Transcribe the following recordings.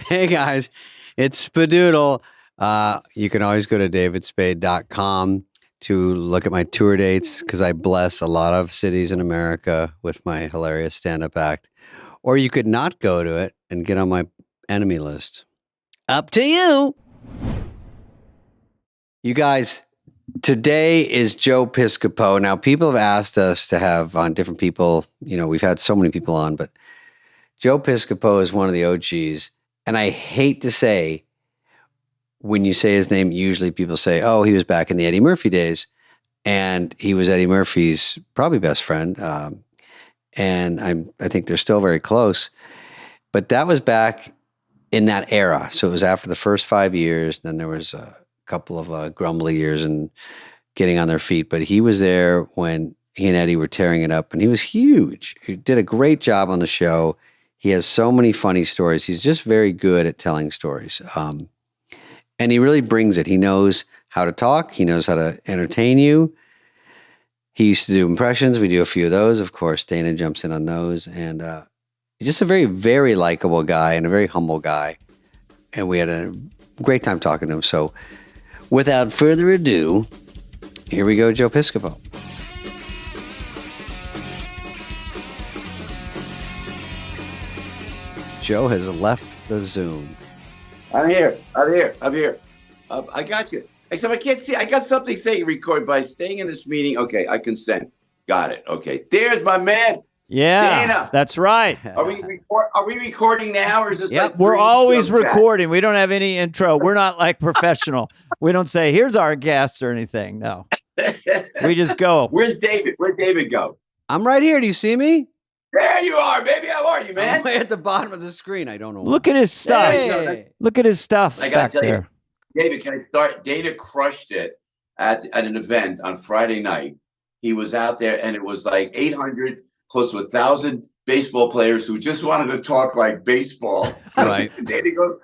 Hey guys, it's Spadoodle. You can always go to davidspade.com to look at my tour dates because I bless a lot of cities in America with my hilarious stand-up act. Or you could not go to it and get on my enemy list. Up to you. You guys, today is Joe Piscopo. Now, people have asked us to have on different people. You know, we've had so many people on, but Joe Piscopo is one of the OGs. And I hate to say, when you say his name, usually people say, oh, he was back in the Eddie Murphy days. And he was Eddie Murphy's probably best friend. And I think they're still very close. But that was back in that era. So it was after the first 5 years. Then there was a couple of grumbly years and getting on their feet. But he was there when he and Eddie were tearing it up. And he was huge. He did a great job on the show. He has so many funny stories. He's just very good at telling stories. And he really brings it. He knows how to talk. He knows how to entertain you. He used to do impressions. We do a few of those. Of course, Dana jumps in on those. And he's just a very, very likable guy and a very humble guy. And we had a great time talking to him. So without further ado, here we go, Joe Piscopo. Joe has left the Zoom. I'm here. I got you. Except I can't see. I got something saying record by staying in this meeting. Okay, I consent. Got it. Okay. There's my man. Yeah, Dana. that's right. Are we recording now, or is this like we're always recording. Chat? We don't have any intro. We're not like professional. We don't say, here's our guest or anything. No. We just go. Where's David? Where'd David go? I'm right here. Do you see me? There you are, baby. How are you, man? I'm way at the bottom of the screen. I don't know. Look at his stuff. Hey. Look at his stuff I gotta back tell there. you, David, can I start? Dana crushed it at an event on Friday night. He was out there, and it was like 800, close to 1,000 baseball players who just wanted to talk like baseball. Right. Dana go,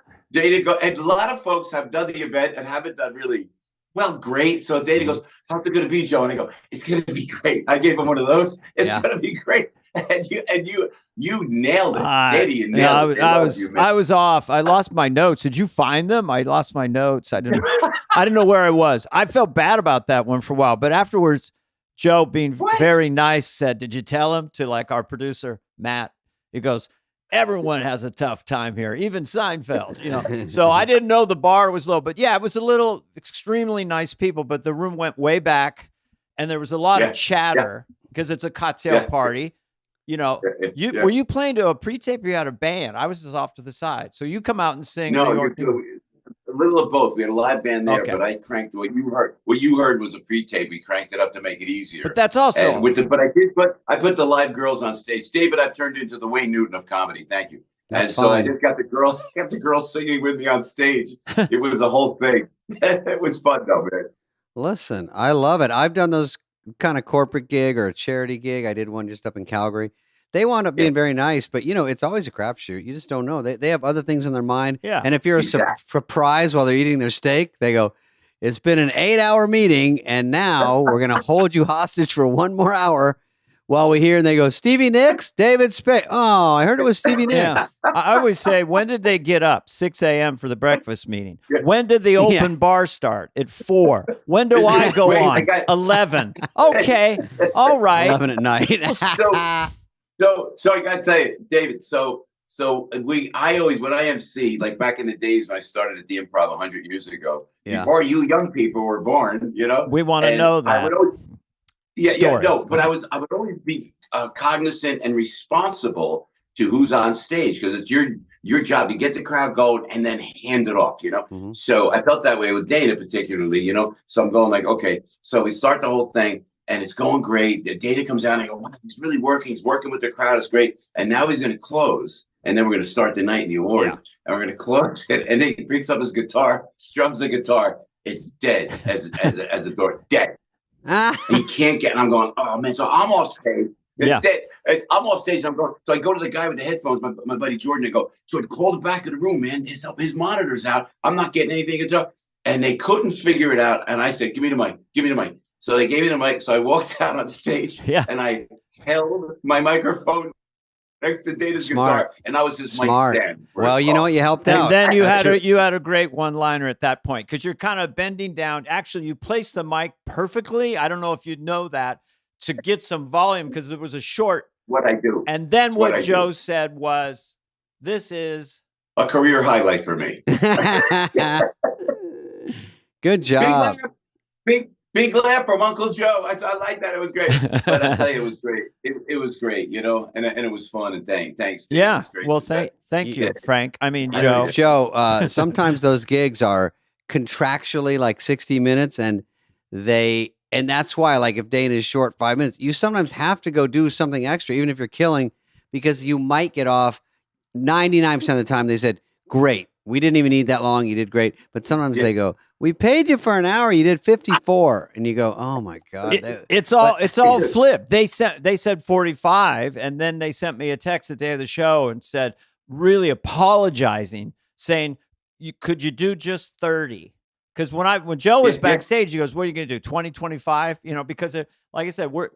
and a lot of folks have done the event and haven't done really well. Great. So Dana goes, "How's it going to be, Joe?" And I go, "It's going to be great." I gave him one of those. It's going to be great. And you nailed it. Dana, you nailed it. I was off. I lost my notes. Did you find them? I lost my notes. I didn't know where I was. I felt bad about that one for a while, but afterwards, Joe, being very nice, said, "Did you tell him?" To like our producer, Matt. He goes, "Everyone has a tough time here, even Seinfeld." You know, so I didn't know the bar was low, but yeah, it was a little extremely nice people. But the room went way back, and there was a lot of chatter because it's a cocktail party. You know, were you playing to a pre-tape or you had a band? I was just off to the side. So you come out and sing. No, a little of both. We had a live band there, but I cranked what you heard. What you heard was a pre-tape. We cranked it up to make it easier. But that's also. But I put the live girls on stage. David, I've turned into the Wayne Newton of comedy. Thank you. So I just got the girls singing with me on stage. It was a whole thing. It was fun though, man. Listen, I love it. I've done those kind of corporate gig or a charity gig. I did one just up in Calgary. They wound up being very nice, but you know, it's always a crapshoot. You just don't know. They have other things in their mind. Yeah. And if you're a surprise while they're eating their steak, they go, "It's been an 8-hour meeting, and now we're going to hold you hostage for 1 more hour while we hear." And they go, "Stevie Nicks, David Spade." Oh, I heard it was Stevie Nicks. Yeah. I always say, when did they get up? 6 a.m. for the breakfast meeting. When did the open bar start? At 4. When do I go on? 11. Okay. All right. 11 at night. So I got to tell you, David. So I always, when I MC, like back in the days when I started at the Improv 100 years ago, before you young people were born, you know, we want to know that. But I would always be cognizant and responsible to who's on stage, because it's your job to get the crowd going and then hand it off, you know. Mm-hmm. So I felt that way with Dana particularly, you know. So I'm going like, okay, so we start the whole thing. And it's going great. The data comes out and I go, wow, he's really working. He's working with the crowd. It's great. And now he's going to close. And then we're going to start the night in the awards. And we're going to close it. And then he picks up his guitar, strums the guitar. It's dead as a door. Dead. He can't get. And I'm going, oh, man. So I'm off stage. It's dead. I'm off stage. And I'm going. So I go to the guy with the headphones, my buddy Jordan. I go, Jordan, call the back of the room, man. His monitor's out. I'm not getting anything. And they couldn't figure it out. And I said, give me the mic. Give me the mic. So they gave me the mic. So I walked out on stage and I held my microphone next to Dana's guitar, and I was just mic stand. Well, you know what? You helped out. And then you had a great one-liner at that point because you're kind of bending down. Actually, you placed the mic perfectly. I don't know if you know that, to get some volume because it was a short. What I do. And then what Joe said was, "This is a career highlight for me." Good job. Big laugh from Uncle Joe. I like that. It was great. But I tell you, it was great. It was great, you know, and it was fun. And thanks. Yeah. Well, thank you, Frank. I mean, Joe. Joe, sometimes those gigs are contractually like 60 minutes and that's why, like, if Dana is short 5 minutes, you sometimes have to go do something extra, even if you're killing, because you might get off 99% of the time. They said, great. We didn't even need that long. You did great. But sometimes they go, we paid you for an hour. You did 54. And you go, oh my God. It's all flipped. They said 45. And then they sent me a text the day of the show and said, really apologizing, saying, could you do just 30? Because when Joe was backstage, he goes, what are you going to do? 20, 25? You know, because like I said, we're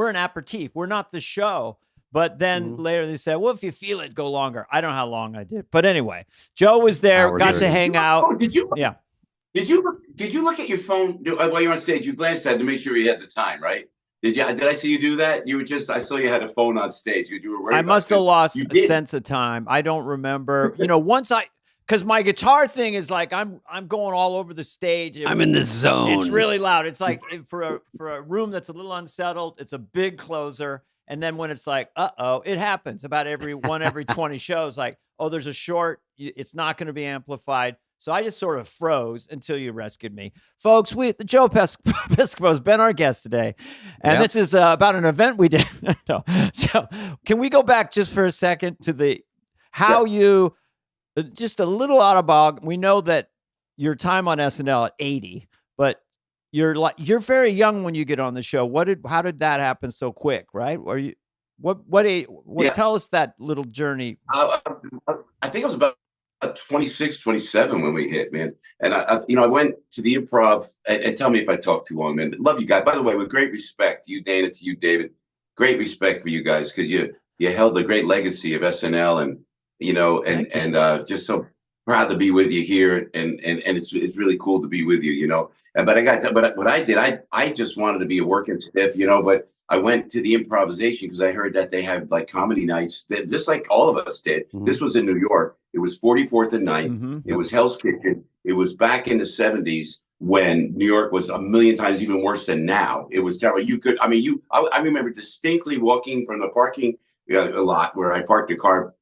an aperitif. We're not the show. But then later they said, well, if you feel it, go longer. I don't know how long I did. But anyway, Joe was there, got to hang out. Oh, did you look at your phone while you're on stage? You glanced at it to make sure you had the time, right? Did I see you do that? I saw you had a phone on stage. You were worried. I must have lost a sense of time. I don't remember. You know, because my guitar thing is like, I'm going all over the stage. I'm in the zone. It's really loud. It's like for a room that's a little unsettled, it's a big closer. And then when it's like, it happens about every 20 shows, like, oh, there's a short, it's not going to be amplified. So I just sort of froze until you rescued me. Folks, Joe Piscopo has been our guest today. And this is about an event we did. No. So can we go back just for a second to you, just a little out of bog. We know that your time on SNL at 80, but you're very young when you get on the show. How did that happen so quick, right? Or tell us that little journey. I think it was about 26, 27 when we hit, man. And I went to the Improv and tell me if I talk too long, man. Love you guys. By the way, with great respect, you, Dana, to you, David, great respect for you guys because you held a great legacy of SNL and just so proud to be with you here. And it's really cool to be with you, you know. But what I did, I just wanted to be a working stiff, you know, but I went to the improvisation because I heard that they have like comedy nights, just like all of us did. Mm-hmm. This was in New York. It was 44th and 9th. Mm-hmm. It was Hell's Kitchen. It was back in the 70s when New York was a million times even worse than now. It was terrible. I remember distinctly walking from the parking lot where I parked the car,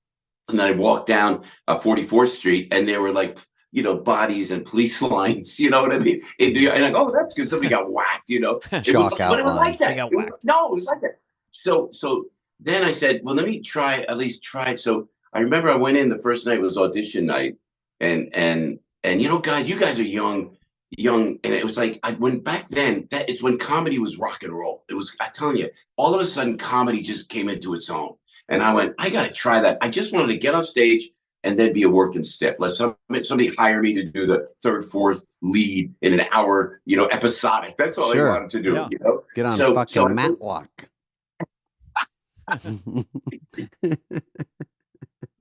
and then I walked down 44th Street, and there were like, you know, bodies and police lines, you know what I mean? And I go, oh, that's good. Somebody got whacked, you know. But it was like that. It was like that. So then I said, well, let me at least try it. So I remember I went in the first night, was audition night. And you know, God, you guys are young. And it was like, when back then, that is when comedy was rock and roll. It was, I'm telling you, all of a sudden comedy just came into its own. And I went, I got to try that. I just wanted to get on stage and then be a working stiff. Let somebody hire me to do the third, fourth lead in an hour, you know, episodic. That's all I wanted to do, you know? Get on fucking Matlock.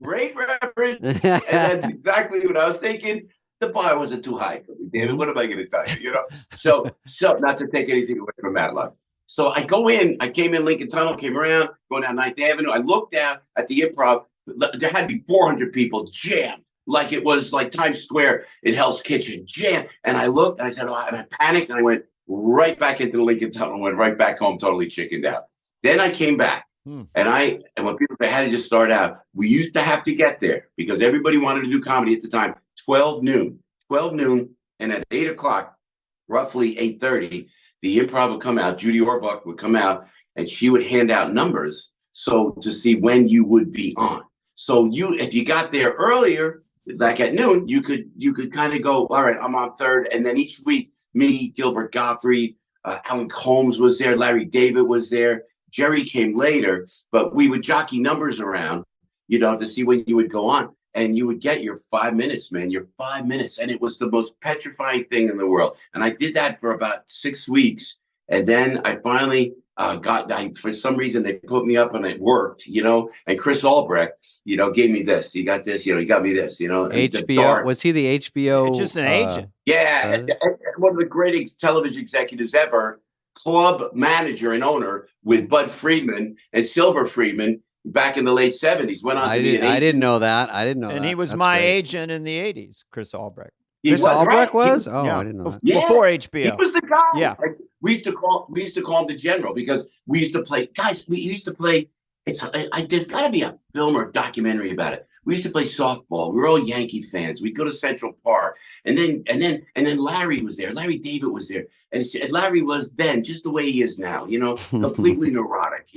Great reference. And that's exactly what I was thinking. The bar wasn't too high for me, David. What am I going to tell you, you know? So not to take anything away from Matlock. So I came in Lincoln Tunnel, came around, going down 9th Avenue. I looked down at the Improv. There had to be 400 people jammed, like it was like Times Square in Hell's Kitchen, jammed. And I looked and I said, and I panicked and I went right back into the Lincoln Tunnel and went right back home, totally chickened out. Then I came back and when people had to just start out, we used to have to get there because everybody wanted to do comedy at the time, 12 noon. And at 8 o'clock, roughly 8:30, the Improv would come out. Judy Orbach would come out and she would hand out numbers. So to see when you would be on. So if you got there earlier, like at noon, you could kind of go, all right, I'm on third. And then each week, me, Gilbert Gottfried, Alan Combs was there, Larry David was there, Jerry came later, but we would jockey numbers around, you know, to see when you would go on. And you would get your 5 minutes, man, your 5 minutes. And it was the most petrifying thing in the world. And I did that for about 6 weeks. And then I finally for some reason they put me up and it worked, and Chris Albrecht, gave me this. He got this, he got me this, HBO. Was he the HBO? Just an agent. Yeah. One of the great television executives ever, club manager and owner with Bud Friedman and Silver Friedman back in the late 70s. Went on to be an agent. I didn't know that. And he was my agent in the 80s, Chris Albrecht. Chris Albrecht was? Yeah. I didn't know that. Before HBO. He was the guy. Yeah. Like, we used to call him the General because we used to play. Guys, we used to play. There's got to be a film or a documentary about it. We used to play softball. We were all Yankee fans. We'd go to Central Park, and then Larry was there. Larry David was there, and Larry was then just the way he is now. Completely neurotic.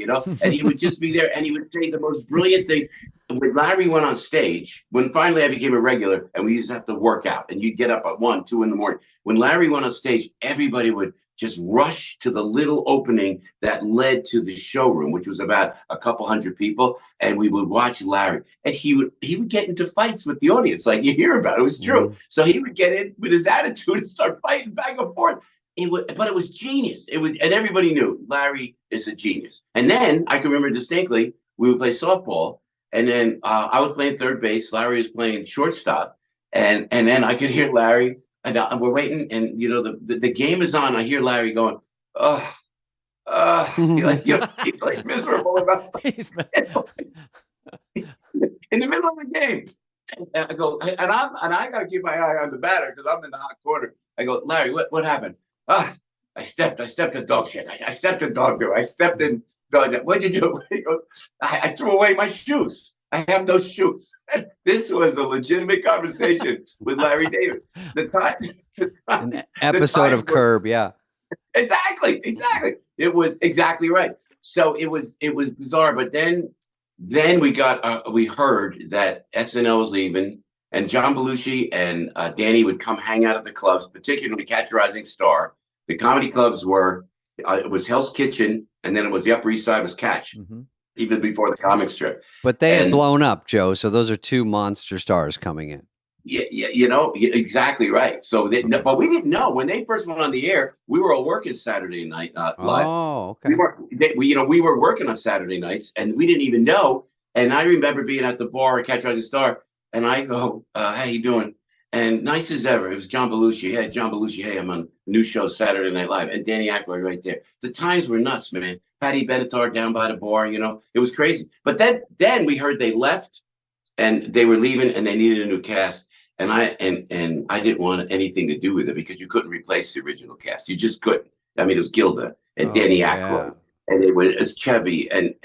And he would just be there, and he would say the most brilliant things. When Larry went on stage, when finally I became a regular, and we used to have to work out, and you'd get up at 1, 2 in the morning. When Larry went on stage, everybody would just rush to the little opening that led to the showroom, which was about a couple hundred people, and we would watch Larry. And he would get into fights with the audience, like you hear about. It was true. Mm-hmm. So he would get in with his attitude and start fighting back and forth. But it was genius. And everybody knew Larry is a genius. And then I can remember distinctly, we would play softball, and then I was playing third base. Larry was playing shortstop, and then I could hear Larry. And we're waiting, and the game is on. I hear Larry going, he's like miserable about in the middle of the game. And I go, and I got to keep my eye on the batter because I'm in the hot corner. I go, Larry, what happened? I stepped in dog shit. I stepped in dog do. I stepped in dog. What'd you do? He goes, I threw away my shoes. I have no shoes. This was a legitimate conversation with Larry David. An episode of Curb, yeah. Exactly. It was exactly right. So it was bizarre. But then we heard that SNL was leaving, and John Belushi and Danny would come hang out at the clubs, particularly Catch a Rising Star. The comedy clubs were it was Hell's Kitchen, and then it was the Upper East Side was Catch. Mm-hmm. Even before the comic strip. But they had blown up, Joe. So those are two monster stars coming in. Yeah, exactly right. So, but we didn't know when they first went on the air. We were all working Saturday night live. Oh, okay. We were working on Saturday nights, and we didn't even know. And I remember being at the bar at Catch Rising Star, and I go, "How you doing?" And nice as ever, it was John Belushi. Hey, John Belushi. Hey, I'm on new show Saturday Night Live, and Danny Aykroyd right there. The times were nuts, man. Patty Benatar down by the bar, it was crazy. But then we heard they left, and they were leaving, and they needed a new cast. And I didn't want anything to do with it because you couldn't replace the original cast. You just couldn't. I mean, it was Gilda and Danny Aykroyd, and it was Chevy and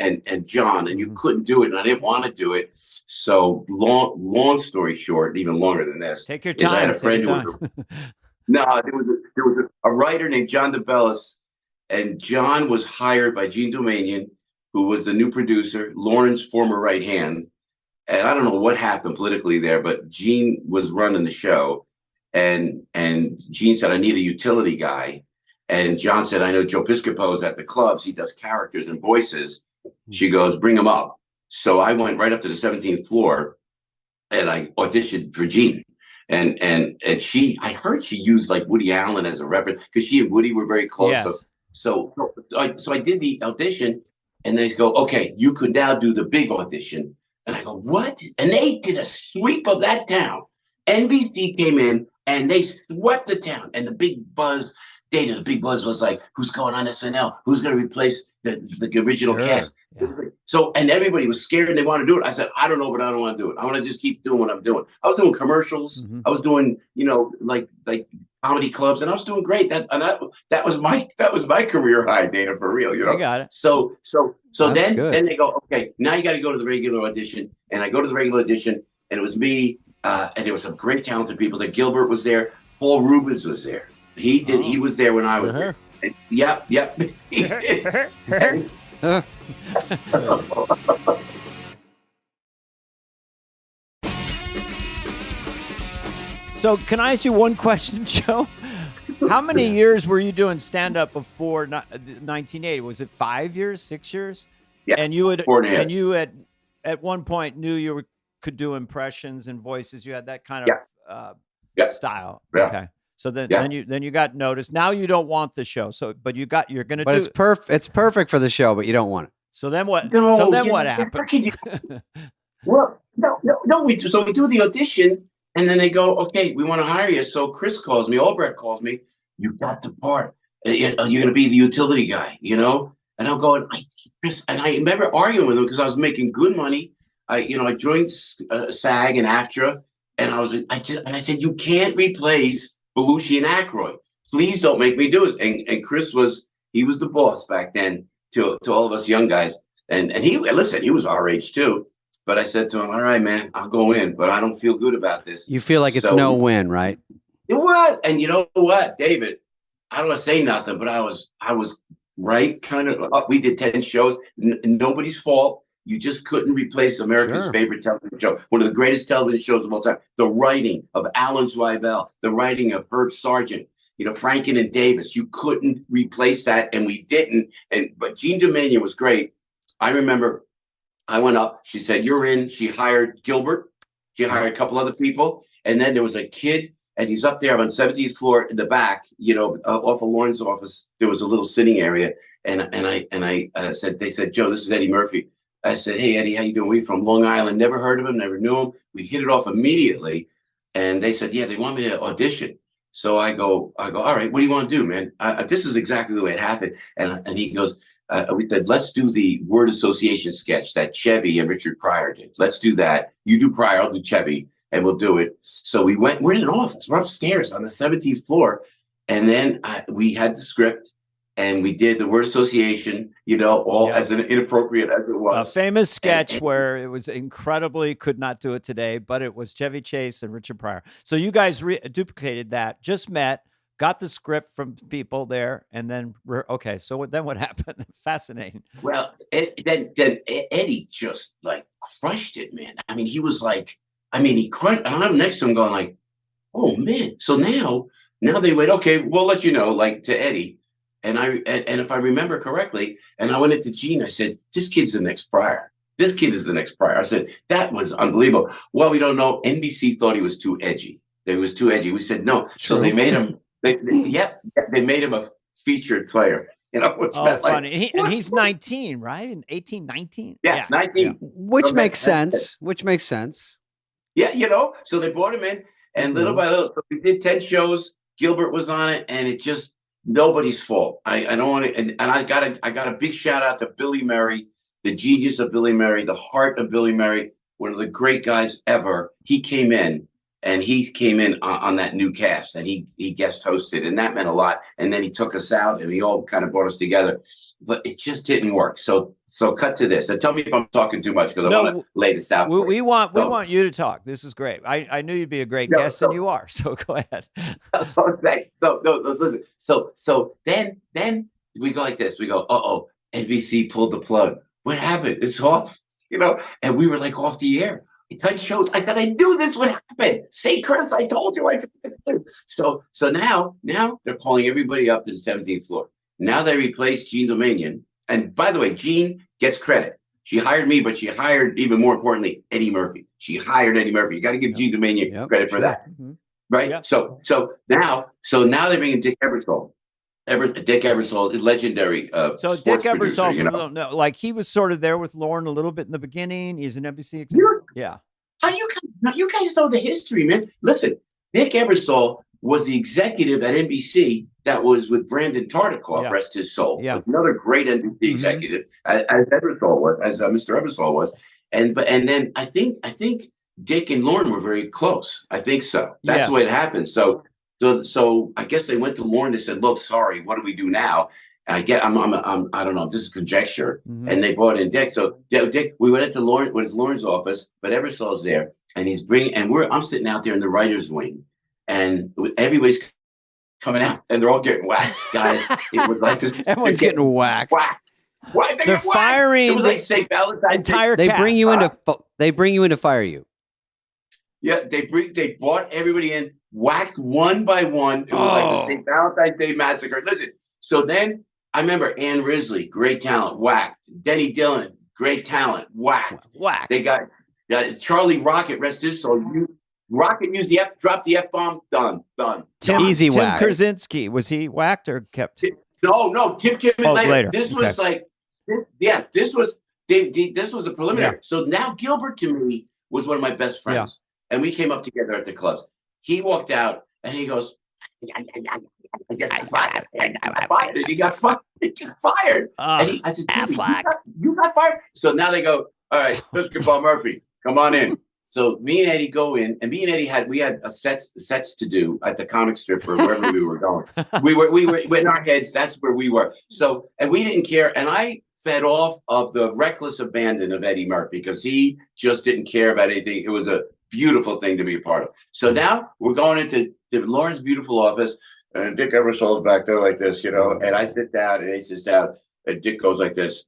John, and you couldn't do it, and I didn't want to do it. So long story short, even longer than this. Take your time. I had a friend there was a writer named John DeBellis. And John was hired by Gene Domanian, who was the new producer, Lauren's former right hand. And I don't know what happened politically there, but Gene was running the show. And Gene said, I need a utility guy. And John said, I know Joe Piscopo is at the clubs. He does characters and voices. She goes, bring him up. So I went right up to the 17th floor and I auditioned for Gene. And I heard she used like Woody Allen as a reference because she and Woody were very close. Yes. So I did the audition, and they go, okay, you could now do the big audition. And I go, what? And they did a sweep of that town. NBC came in, and they swept the town. And the big buzz was like, who's going on SNL? Who's going to replace the original cast? Yeah. So, and everybody was scared, and they wanted to do it. I said, I don't know, but I don't want to do it. I want to just keep doing what I'm doing. I was doing commercials. Mm-hmm. I was doing, like comedy clubs, and I was doing great. That was my career high, Dana, for real. I got it. So then they go, okay, now you got to go to the regular audition, and I go to the regular audition, and it was me, and there were some great talented people. That Gilbert was there, Paul Rubens was there. He was there when I was there. And, yep. He did. So can I ask you one question, Joe? How many years were you doing stand-up before 1980? Was it 5 years, 6 years? Yeah, and you had 4 and a half. And you at one point knew could do impressions and voices. You had that kind of style. Yeah. Okay. So then you got noticed. Now you don't want the show. So, but you're going to do it. It's perfect for the show, but you don't want it. So then what? What happened? Well, no. We do the audition, and then they go, "Okay, we want to hire you." So Chris calls me, Albrecht calls me. You got the part. You're going to be the utility guy, you know. And I'm going, Chris, and I remember arguing with him because I was making good money. I joined SAG and AFTRA, and I said, you can't replace Belushi and Aykroyd. Please don't make me do it. And Chris was the boss back then to all of us young guys. And he was our age too. But I said to him, all right, man, I'll go in, but I don't feel good about this. You feel like it's no win, right? It was. And you know what, David? I don't want to say nothing, but I was right. Kind of. We did 10 shows. Nobody's fault. You just couldn't replace America's favorite television show. One of the greatest television shows of all time. The writing of Alan Zweibel, the writing of Herb Sargent, Franken and Davis. You couldn't replace that, and we didn't. But Jean Domanion was great. I remember I went up. She said, "You're in." She hired Gilbert. She hired a couple other people. And then there was a kid, and he's up there on 17th floor in the back, off of Lauren's office. There was a little sitting area. And I said, they said, "Joe, this is Eddie Murphy." I said, "Hey, Eddie, how you doing? We're from Long Island. Never heard of him, never knew him." We hit it off immediately. And they said, "Yeah, they want me to audition." So I go, "All right, what do you want to do, man?" This is exactly the way it happened. And he goes, we said, "Let's do the word association sketch that Chevy and Richard Pryor did. Let's do that. You do Pryor, I'll do Chevy, and we'll do it." So we're in an office. We're upstairs on the 17th floor. And then we had the script. And we did the word association, as inappropriate as it was. A famous sketch where it was incredibly, could not do it today, but it was Chevy Chase and Richard Pryor. So you guys duplicated that, just met, got the script from people there, and then, okay, so then what happened? Fascinating. Well, then Eddie just crushed it, man. I mean, he was he crushed, and I'm next to him going like, "Oh, man." So now they went, "Okay, we'll let you know," to Eddie. And if I remember correctly, and I went into Gene, I said, "This kid's the next Pryor. This kid is the next Pryor." I said, "That was unbelievable." Well, we don't know. NBC thought he was too edgy. He was too edgy. We said no. So they made him. They made him a featured player. Funny. And he's 19, right? In 18, 19. Yeah, 19. Yeah. Which makes sense. Yeah, So they brought him in, and little by little, so we did 10 shows. Gilbert was on it, and it just. Nobody's fault. I don't want to, and I got a big shout out to Billy Murray, the genius of Billy Murray, the heart of Billy Murray, one of the great guys ever. He came in on that new cast, and he guest hosted, and that meant a lot. And then he took us out, and he all kind of brought us together, but it just didn't work. So cut to this. And tell me if I'm talking too much, because I want to lay this out. We want you to talk. This is great. I knew you'd be a great guest, and you are. So go ahead. Listen. So then we go like this. We go, "Uh-oh, NBC pulled the plug. What happened? It's off." And we were off the air. 10 shows. I thought I knew this would happen. Say, Chris, I told you. So now they're calling everybody up to the 17th floor. Now they replaced Jean Domanion. And by the way, Jean gets credit. She hired me, but she hired, even more importantly, Eddie Murphy. She hired Eddie Murphy. You got to give Jean Domanion credit for that. Mm-hmm. Right? Yep. So now they're bringing Dick Ebersol. Dick Ebersol is legendary. So Dick Ebersol, he was sort of there with Lauren a little bit in the beginning. He's an NBC. Yeah. How do you guys know the history, man? Listen, Dick Ebersol was the executive at NBC that was with Brandon Tartikoff, rest his soul. Yeah. Another great NBC executive, as Ebersol was, as Mr. Ebersol was, and then I think Dick and Lauren were very close. I think so. That's the way it happened. So I guess they went to Lauren. They said, "Look, sorry, what do we do now?" I don't know. This is conjecture. Mm-hmm. And they brought in Dick. So Dick, we went into Lauren's office, but Ebersol's there, and I'm sitting out there in the writer's wing, and everybody's coming out, and they're all getting whacked, guys. It was like this. Everyone's getting whacked. They're firing. It was like St. Valentine's entire. They bring you in to fire you. Yeah, they brought everybody in, whacked one by one. It was like the St. Valentine's Day massacre. Listen, so then I remember Ann Risley, great talent, whacked. Denny Dillon, great talent, whacked. Whacked. They got Charlie Rocket, rest his soul. Rocket used the F, dropped the F-bomb, done. Easy Tim whack. Krasinski, was he whacked or kept? No, Tim came in later. This okay. was like, this was a preliminary. Yeah. So now Gilbert to me was one of my best friends. Yeah. And we came up together at the clubs. He walked out and he goes, I got fired. He got fired. And I said, you got fired? So now they go, all right, Piscopo Murphy, come on in. So me and Eddie go in, and me and Eddie had sets to do at the comic strip or wherever we were going. We were in our heads. That's where we were. So, and we didn't care. And I fed off of the reckless abandon of Eddie Murphy because he just didn't care about anything. It was a beautiful thing to be a part of. So now we're going into Lauren's beautiful office, and Dick Ebersol's back there like this, and I sit down, and he sits down, and Dick goes like this.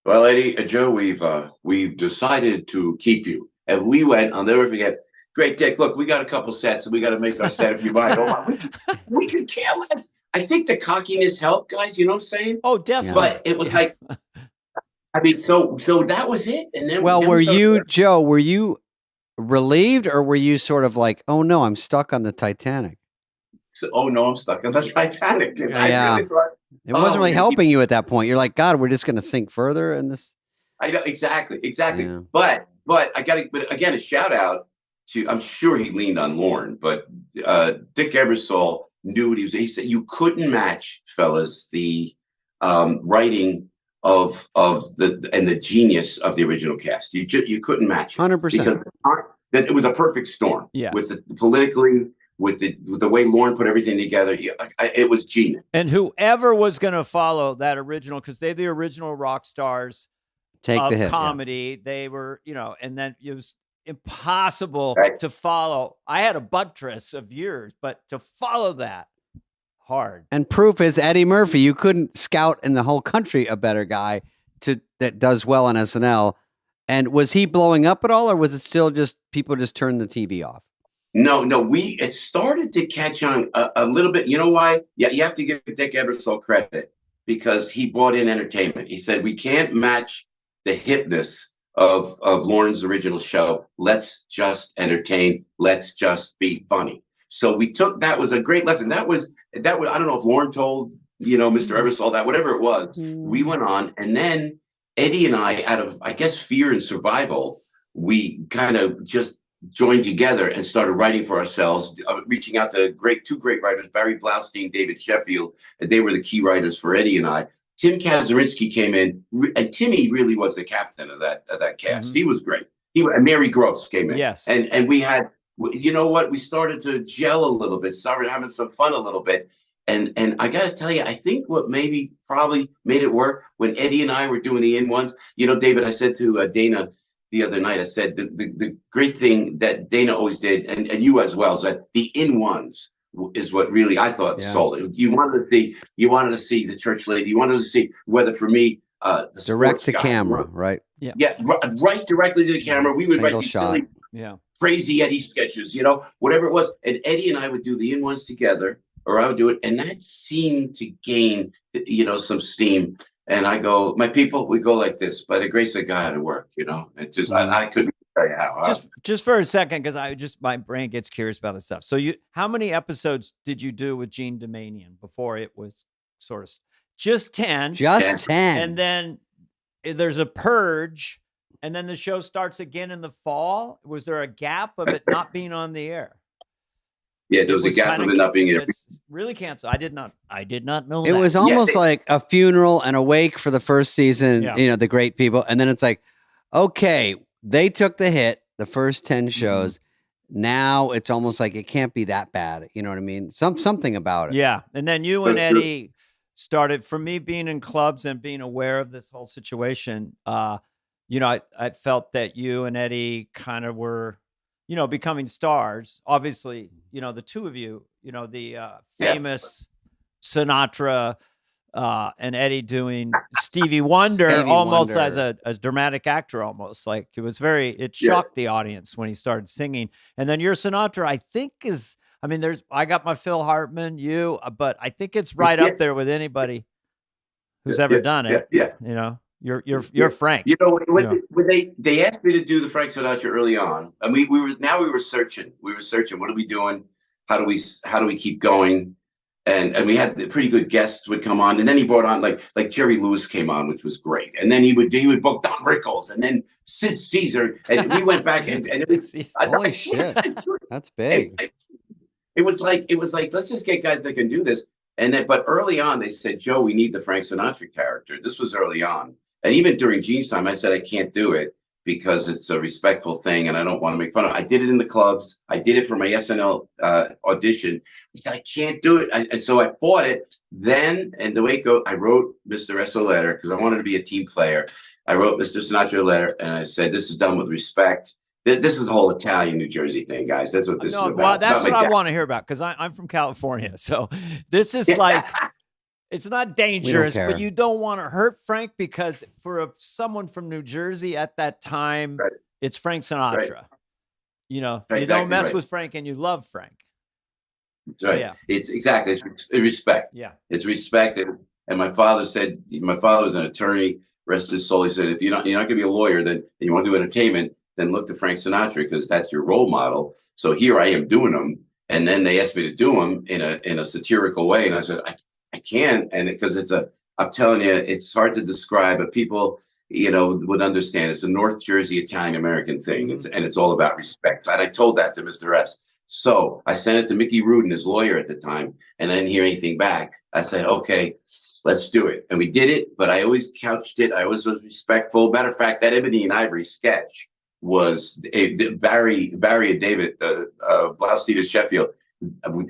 Well, Eddie and Joe, we've decided to keep you. And we went, I'll never forget, great, Dick, look, we got a couple sets, and we got to make our set if you mind. We could care less. I think the cockiness helped, guys, you know what I'm saying? Oh, definitely. But it was like, I mean, so that was it. And then were you, Joe, were you relieved, or were you sort of like, oh no, I'm stuck on the Titanic? Oh no, I'm stuck on the Titanic. Yeah. I really thought, it wasn't really helping you at that point. You're like, God, we're just going to sink further in this. I know, exactly. Yeah. But again, a shout out to, I'm sure he leaned on Lorne, but Dick Ebersol knew what he said, you couldn't match, fellas, the writing of the genius of the original cast. You couldn't match it. 100%. Because it was a perfect storm. Yes. With the politically, with the way Lorne put everything together, it was genius. And whoever was going to follow that original, because they're the original rock stars of the hit, comedy. Yeah. They were, and then it was impossible right. to follow. I had a buttress of years, but to follow that, hard. And proof is Eddie Murphy. You couldn't scout in the whole country a better guy that does well on SNL. And was he blowing up at all, or was it still just people just turned the TV off? No, it started to catch on a little bit. You know why? Yeah, you have to give Dick Ebersol credit because he brought in entertainment. He said, we can't match the hipness of Lorne's original show. Let's just entertain. Let's just be funny. So that was a great lesson. That was, I don't know if Lorne told, Mr. Ebersol that, whatever it was, we went on. And then Eddie and I, out of, I guess, fear and survival, we kind of just joined together and started writing for ourselves, reaching out to two great writers, Barry Blaustein, David Sheffield, and they were the key writers for Eddie and I. Tim Kazurinsky came in, and Timmy really was the captain of that cast. Mm-hmm. He was great. And Mary Gross came in. Yes. And we had, you know what? We started to gel a little bit, started having some fun a little bit. And I got to tell you, I think what probably made it work when Eddie and I were doing the in-ones. David, I said to Dana the other night, I said the great thing that Dana always did, and you as well, is that the in-ones is what really I thought sold it. You wanted to see the church lady. You wanted to see whether for me, the direct to camera, right? Yeah, right directly to the camera. We would write these silly, crazy Eddie sketches, whatever it was. And Eddie and I would do the in-ones together, or I would do it, and that seemed to gain, some steam. And I go, my people, we go like this. By the grace of God, it worked. It just I couldn't tell you how. Just for a second, because my brain gets curious about this stuff. So how many episodes did you do with Gene Domanian before it was sort of just 10? Just 10. And then there's a purge, and then the show starts again in the fall. Was there a gap of it not being on the air? Yeah, there was a gap of it not being here. Really canceled. I did not know that. It was almost like a funeral and a wake for the first season, the great people. And then it's like, okay, they took the hit, the first 10 shows. Mm-hmm. Now it's almost like it can't be that bad. You know what I mean? Something about it. Yeah. And then you and Eddie started, for me being in clubs and being aware of this whole situation, I felt that you and Eddie kind of were, becoming stars. Obviously, the two of you, the famous Sinatra and Eddie doing Stevie Wonder as a dramatic actor, almost like it shocked the audience when he started singing. And then your Sinatra, I think I got my Phil Hartman, but I think it's right up there with anybody who's ever done it. Yeah. You're Frank. You know, when they asked me to do the Frank Sinatra early on, and we were searching. We were searching. What are we doing? How do we keep going? And we had the pretty good guests would come on, and then he brought on like Jerry Lewis came on, which was great. And then he would book Don Rickles, and then Sid Caesar, and we went back and it was holy shit, that's big. It was like let's just get guys that can do this. And then, but early on, they said, Joe, we need the Frank Sinatra character. This was early on, and even during Gene's time, I said I can't do it because it's a respectful thing and I don't want to make fun of it. I did it in the clubs. I did it for my SNL audition. I said, I can't do it. And so I fought it. Then, and the way it goes, I wrote Mr. S a letter because I wanted to be a team player. I wrote Mr. Sinatra a letter and I said, this is done with respect. This is the whole Italian New Jersey thing, guys. That's what this is about. Well, that's what I want to hear about because I'm from California. So this is like... It's not dangerous, but you don't want to hurt Frank because for someone from New Jersey at that time, right. It's Frank Sinatra. Right. You know, you don't mess with Frank and you love Frank. That's right. Yeah. It's respect. Yeah. It's respect. And my father was an attorney, rest his soul. He said, if you're not going to be a lawyer, then you want to do entertainment, then look to Frank Sinatra because that's your role model. So here I am doing them. And then they asked me to do them in a satirical way. And I said, I can't, and because I'm telling you, it's hard to describe, but people, would understand. It's a North Jersey Italian American thing, and it's all about respect. And I told that to Mr. S. So I sent it to Mickey Rudin, his lawyer at the time, and I didn't hear anything back. I said, okay, let's do it, and we did it. But I always couched it. I always was respectful. Matter of fact, that Ebony and Ivory sketch was Barry and David Blaustita Sheffield.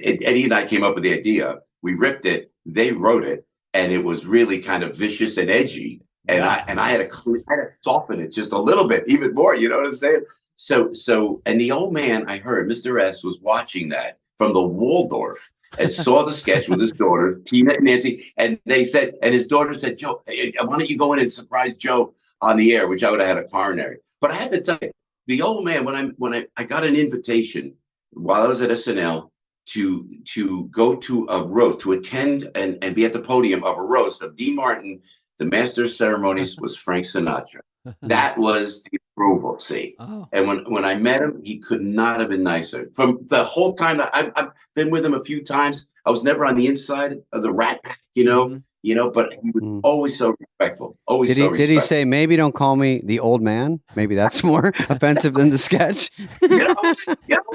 Eddie and I came up with the idea. We ripped it. They wrote it, and it was really kind of vicious and edgy. And I had to soften it just a little bit, even more. You know what I'm saying? So, and the old man, I heard Mr. S was watching that from the Waldorf and saw the sketch with his daughter, Tina and Nancy, and they said, and his daughter said, Joe, why don't you go in and surprise Joe on the air, which I would have had a coronary. But I had to tell you, the old man, when I got an invitation while I was at SNL. To go to a roast, to attend and be at the podium of a roast of Dean Martin, the master of ceremonies was Frank Sinatra. That was the approval, see. Oh. And when I met him, he could not have been nicer. From the whole time that I've been with him a few times, I was never on the inside of the Rat Pack, but he was always so respectful. Did he say, maybe don't call me the old man? Maybe that's more offensive than the sketch.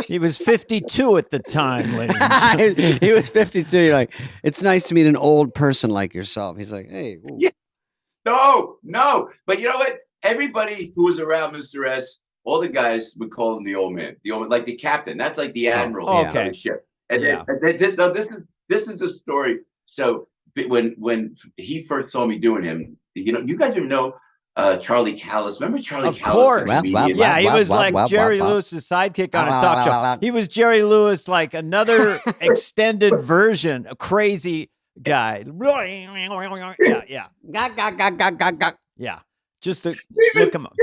He was 52 at the time, ladies and gentlemen. He was 52. You're like, it's nice to meet an old person like yourself. He's like, hey. Ooh. Yeah. No. But you know what? Everybody who was around Mr. S, all the guys would call him the old man, like the captain. That's like the admiral of the ship. And this is the story. So when he first saw me doing him, you guys even know Charlie Callis. Remember Charlie Callis? Of course. He was like Jerry Lewis's sidekick on his talk show. He was Jerry Lewis, like another extended version, a crazy guy. Yeah. Yeah. Just to look him up.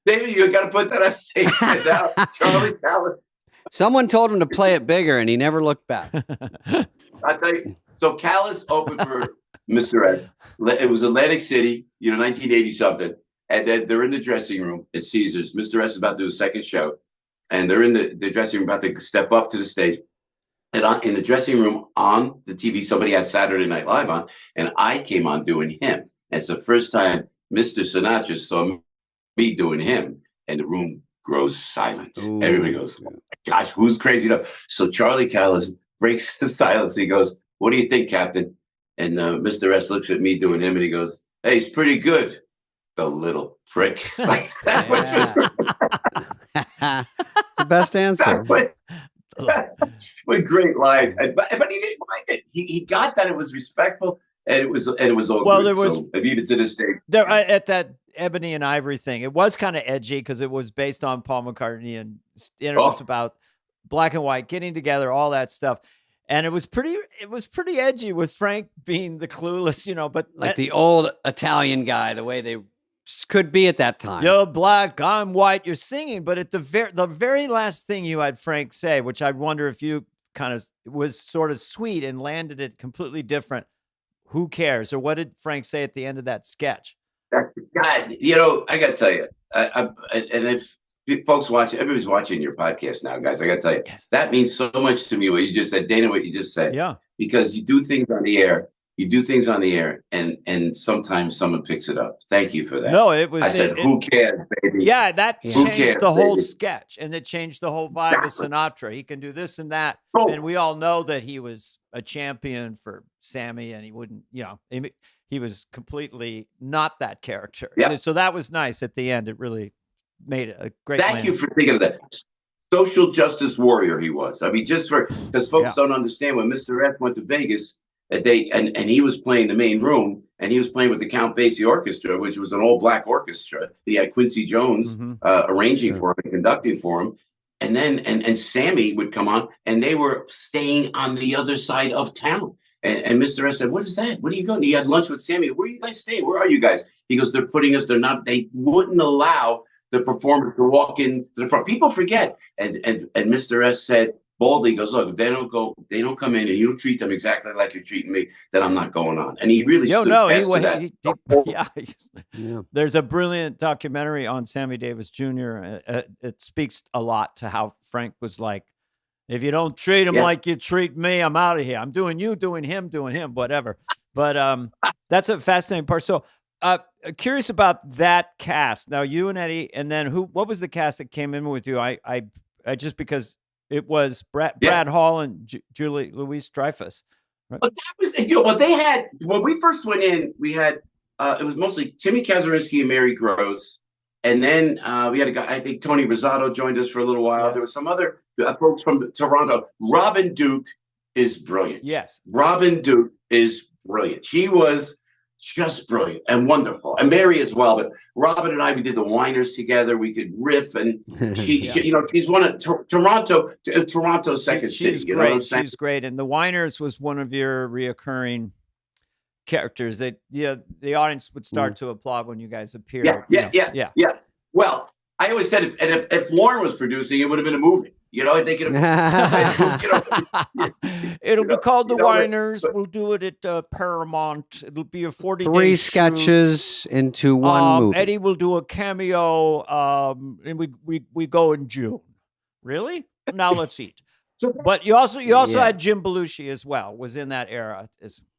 David, you got to put that on stage now. Charlie Callis. Someone told him to play it bigger, and he never looked back. I tell you. So Callis opened for Mr. Ed. It was Atlantic City, 1980 something, and then they're in the dressing room at Caesars. Mr. S is about to do a second show, and they're in the dressing room about to step up to the stage. And in the dressing room on the TV, somebody had Saturday Night Live on, and I came on doing him. And it's the first time Mr. Sinatra saw me doing him, and the room grows silent. Ooh. Everybody goes, oh gosh, who's crazy enough? So Charlie Callis breaks the silence. He goes, what do you think, Captain? And Mr. S looks at me doing him, and he goes, hey, he's pretty good. The little prick. Like that. It's the best answer. What great line. But he didn't mind it. He got that it was respectful, and it was all well, good. There was, so, even to this day. There, at that Ebony and Ivory thing, it was kind of edgy because it was based on Paul McCartney, and it was about black and white getting together, all that stuff. And it was pretty edgy with Frank being the clueless, but like the old Italian guy, the way they could be at that time. You're black, I'm white, you're singing. But at the very last thing you had Frank say, which I wonder if you kind of was sort of sweet and landed it completely different. Who cares? Or what did Frank say at the end of that sketch? God, I got to tell you, and if folks watch, everybody's watching your podcast now, guys. I got to tell you, that means so much to me. What you just said, Dana, what you just said, because you do things on the air. You do things on the air, and sometimes someone picks it up. Thank you for that. No, it was. I said, "Who cares, baby?" Yeah, that changed the whole baby? sketch, and it changed the whole vibe of Sinatra. He can do this and that, and we all know that he was a champion for Sammy, and he wouldn't, he was completely not that character. Yeah. So that was nice at the end. It really made a great. Thank you for thinking of that. Social justice warrior he was. I mean, just because folks don't understand, when Mr. F went to Vegas. And he was playing the main room, and he was playing with the Count Basie Orchestra, which was an all-black orchestra. He had Quincy Jones arranging for him and conducting for him. And then and Sammy would come on, and they were staying on the other side of town. And Mr. S said, "What is that? What are you going?" He had lunch with Sammy. "Where are you guys staying? Where are you guys?" He goes, they wouldn't allow the performer to walk in to the front. People forget. And Mr. S said, boldly goes, "Look, if they don't come in and you treat them exactly like you're treating me, then I'm not going on." And he really There's a brilliant documentary on Sammy Davis Jr. It speaks a lot to how Frank was like, "If you don't treat him like you treat me, I'm out of here. I'm doing you, doing him, whatever." But that's a fascinating part. So curious about that cast. Now you and Eddie, and then what was the cast that came in with you? I just because it was Brad Hall and Julie Louis-Dreyfus. Right? But that was, what they had when we first went in. We had it was mostly Timmy Kazurinsky and Mary Gross, and then we had a guy. I think Tony Rosado joined us for a little while. There was some other folks from Toronto. Robin Duke is brilliant. Yes, Robin Duke is brilliant. She was just brilliant and wonderful, and Mary as well. But Robin and I, we did the Whiners together. We could riff, and she she's one of Toronto's second city. She's great. She's great, and the Whiners was one of your reoccurring characters that the audience would start to applaud when you guys appeared. Yeah. Well, I always said if Warren was producing, it would have been a movie. They could have. It'll be called The Whiners. We'll do it at Paramount. It'll be a 40-day 3 sketches into one movie. Eddie will do a cameo, and we go in June. Really? Now let's eat. But you also had Jim Belushi as well. Was in that era.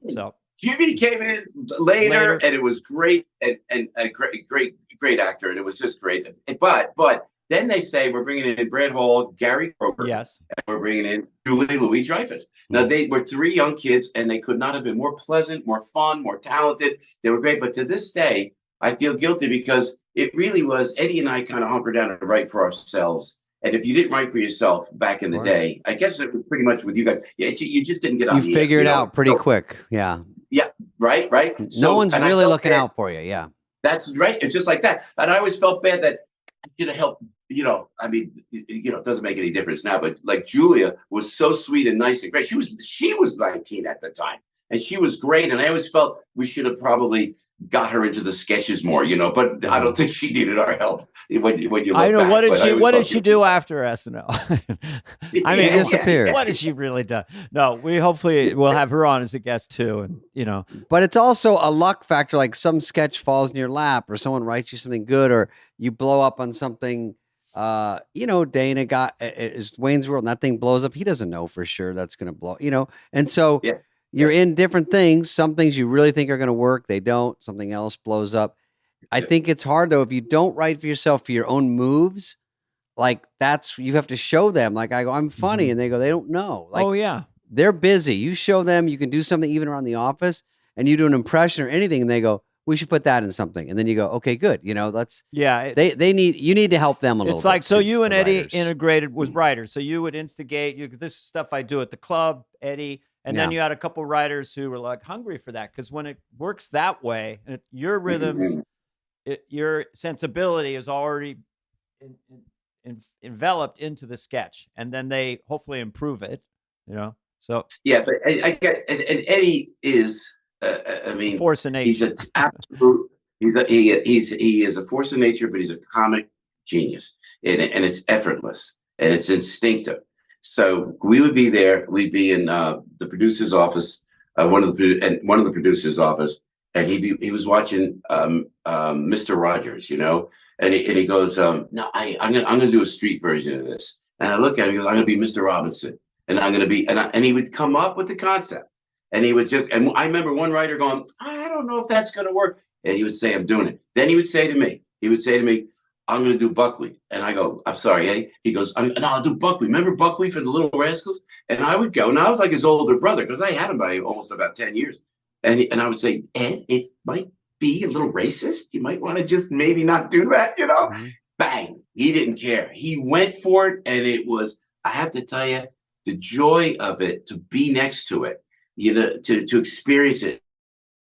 So Jimmy came in later, and it was great, and a great actor, and it was just great. But then they say we're bringing in Brad Hall, Gary Kroger, and we're bringing in Julie Louis-Dreyfus. Now, they were 3 young kids, and they could not have been more pleasant, more fun, more talented. They were great. But to this day, I feel guilty because it really was Eddie and I kind of hunkered down and write for ourselves. And if you didn't write for yourself back in the day, I guess it was pretty much with you guys. You just didn't get on the air. You figured it out pretty quick. Yeah. Yeah. Right. No one's really looking out for you. Yeah. That's right. It's just like that. And I always felt bad that I should have helped. I mean, it doesn't make any difference now, but like Julia was so sweet and nice and great. She was 19 at the time, and she was great. And I always felt we should have probably got her into the sketches more, but I don't think she needed our help when you look I know back. What did she do after SNL? I mean, she disappeared. What has she really done? No, we hopefully will have her on as a guest too, and But it's also a luck factor. Like some sketch falls in your lap, or someone writes you something good, or you blow up on something. Dana got is Wayne's World, and that thing blows up. He doesn't know for sure that's going to blow. And so. Yeah. You're in different things. Some things you really think are going to work, they don't. Something else blows up. I think it's hard though if you don't write for yourself for your own moves. Like you have to show them. Like I go, I'm funny, and they go, they don't know. Like, oh yeah, they're busy. You show them you can do something even around the office, and you do an impression or anything, and they go, we should put that in something, and then you go, okay, good. You need to help them a little. It's like so you and Eddie integrated with writers. So you would instigate. This is stuff I do at the club, Eddie. And then you had a couple writers who were like hungry for that, because when it works that way, and your rhythms, your sensibility is already enveloped into the sketch, and then they hopefully improve it. So but I get, and Eddie is, force of nature. He's an absolute. He is a force of nature, but he's a comic genius, and it's effortless and it's instinctive. So we would be there. We'd be in the producer's office, one of the producer's office, and he was watching Mr. Rogers, you know, and he goes, no, I'm gonna do a street version of this. And I look at him, he goes, I'm gonna be Mr. Robinson, and I'm gonna be, and he would come up with the concept, and he would just, and I remember one writer going, I don't know if that's gonna work, and he would say, I'm doing it. Then he would say to me, I'm going to do buckwheat. And I go, I'm sorry, Eddie. He goes, no, I'll do buckwheat. Remember buckwheat for the Little Rascals? And I would go, and I was like his older brother, because I had him by almost about 10 years. And I would say, Ed, it might be a little racist. You might want to just maybe not do that, you know? Mm-hmm. Bang. He didn't care. He went for it. And it was, I have to tell you, the joy of it, to be next to it, you know, to experience it,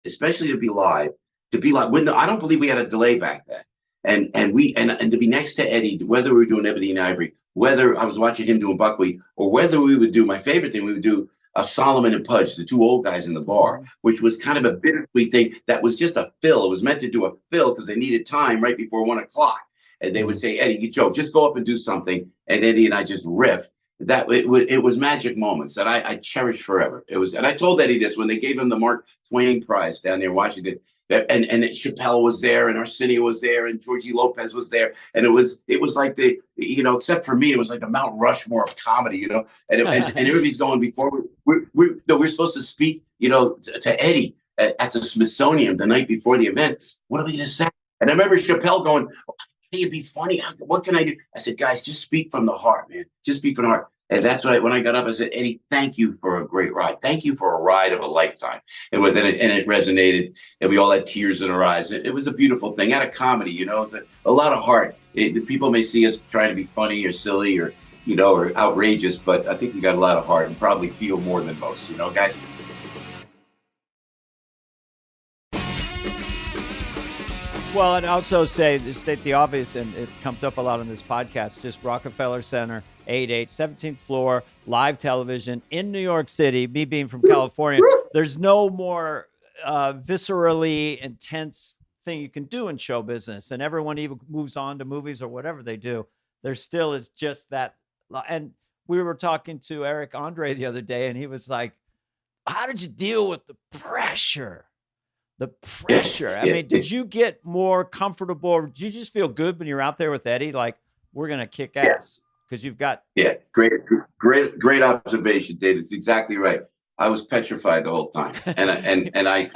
especially to be live, I don't believe we had a delay back then. And to be next to Eddie, whether we were doing Ebony and Ivory, whether I was watching him doing buckwheat, or whether we would do, my favorite thing, we would do a Solomon and Pudge, the two old guys in the bar, which was kind of a bittersweet thing. That was just a fill. It was meant to do a fill because they needed time right before 1 o'clock. And they would say, Eddie, Joe, just go up and do something. And Eddie and I just riffed. It was magic moments that I cherish forever. It was, and I told Eddie this when they gave him the Mark Twain Prize down there in Washington. And Chappelle was there, and Arsenio was there, and Georgie Lopez was there, and it was like the, you know, except for me, it was like the Mount Rushmore of comedy, you know, and everybody's going before we're supposed to speak, you know, to Eddie at the Smithsonian the night before the event. What are we going to say? And I remember Chappelle going, "It'd be funny. What can I do?" I said, "Guys, just speak from the heart, man. Just speak from the heart." And that's what when I got up, I said, Eddie, thank you for a great ride. Thank you for a ride of a lifetime. And it resonated, and we all had tears in our eyes. It was a beautiful thing. Out of comedy, you know, it's a lot of heart. People may see us trying to be funny or silly or, you know, or outrageous, but I think we got a lot of heart and probably feel more than most, you know, guys. Well, and also state the obvious, and it comes up a lot on this podcast, just Rockefeller Center, 17th floor, live television in New York City. Me being from California, there's no more viscerally intense thing you can do in show business. And everyone even moves on to movies or whatever they do. There still is just that. And we were talking to Eric Andre the other day, and he was like, how did you deal with the pressure? The pressure. I mean, did you get more comfortable? Did you just feel good when you're out there with Eddie? Like, we're going to kick ass because you've got. Yeah. Great observation, Dave. It's exactly right. I was petrified the whole time. And I